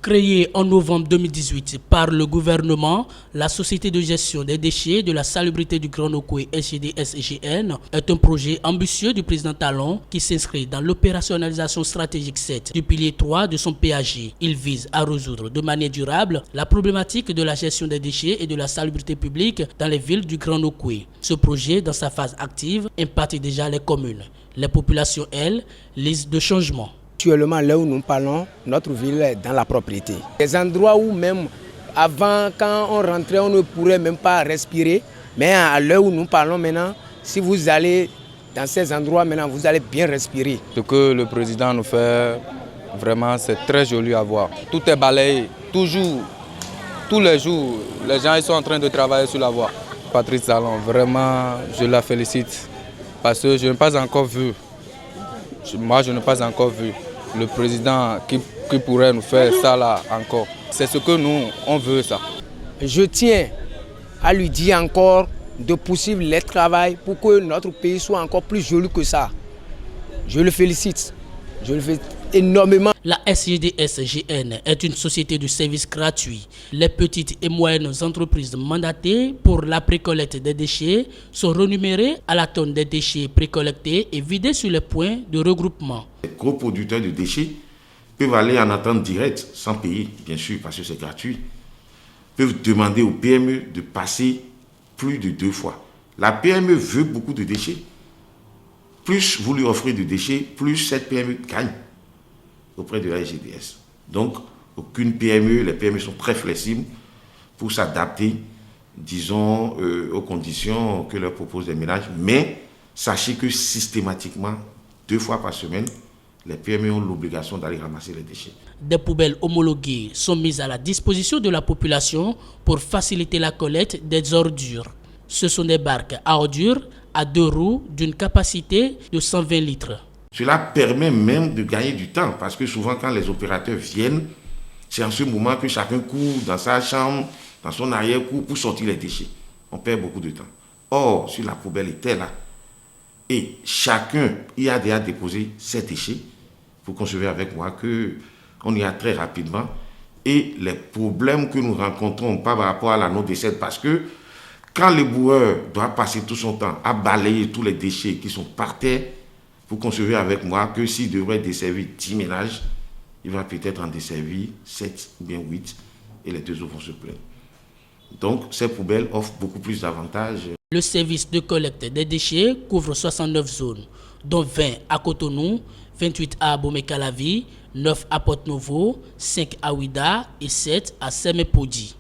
Créée en novembre 2018 par le gouvernement, la Société de gestion des déchets de la salubrité du Grand Nokoué SGDS-GN est un projet ambitieux du président Talon qui s'inscrit dans l'opérationnalisation stratégique 7 du pilier 3 de son PAG. Il vise à résoudre de manière durable la problématique de la gestion des déchets et de la salubrité publique dans les villes du Grand Nokoué. Ce projet, dans sa phase active, impacte déjà les communes. Les populations, elles, lisent de changements. Actuellement, là où nous parlons, notre ville est dans la propriété. Des endroits où même avant, quand on rentrait, on ne pourrait même pas respirer. Mais à l'heure où nous parlons maintenant, si vous allez dans ces endroits maintenant, vous allez bien respirer. Ce que le président nous fait, vraiment, c'est très joli à voir. Tout est balayé, toujours, tous les jours, les gens ils sont en train de travailler sur la voie. Patrice Talon, vraiment, je la félicite parce que je n'ai pas encore vu. Moi, je n'ai pas encore vu le président qui pourrait nous faire ça là encore. C'est ce que nous, on veut ça. Je tiens à lui dire encore de poursuivre les travaux pour que notre pays soit encore plus joli que ça. Je le félicite. Je le félicite énormément. La SGDS-GN est une société de services gratuits. Les petites et moyennes entreprises mandatées pour la précollecte des déchets sont renumérées à la tonne des déchets précollectés et vidés sur les points de regroupement. Les gros producteurs de déchets peuvent aller en attente directe, sans payer, bien sûr, parce que c'est gratuit. Peuvent demander aux PME de passer plus de 2 fois. La PME veut beaucoup de déchets. Plus vous lui offrez de déchets, plus cette PME gagne auprès de la SGDS. Donc, aucune PME, les PME sont très flexibles pour s'adapter, disons, aux conditions que leur proposent les ménages. Mais sachez que systématiquement, 2 fois par semaine, les PME ont l'obligation d'aller ramasser les déchets. Des poubelles homologuées sont mises à la disposition de la population pour faciliter la collecte des ordures. Ce sont des barques à ordures à 2 roues d'une capacité de 120 litres. Cela permet même de gagner du temps parce que souvent quand les opérateurs viennent, c'est en ce moment que chacun court dans sa chambre, dans son arrière-cour pour sortir les déchets. On perd beaucoup de temps. Or, si la poubelle était là et chacun y a déjà déposé ses déchets, vous concevez avec moi qu'on y a très rapidement et les problèmes que nous rencontrons par rapport à la non-décès parce que quand le boueur doit passer tout son temps à balayer tous les déchets qui sont par terre, vous concevez avec moi que s'il devrait desservir 10 ménages, il va peut-être en desservir 7 ou bien 8 et les 2 autres vont se plaindre. Donc, ces poubelles offrent beaucoup plus d'avantages. Le service de collecte des déchets couvre 69 zones, dont 20 à Cotonou, 28 à Abomey-Calavi, 9 à Porto-Novo, 5 à Ouida et 7 à Semépodi.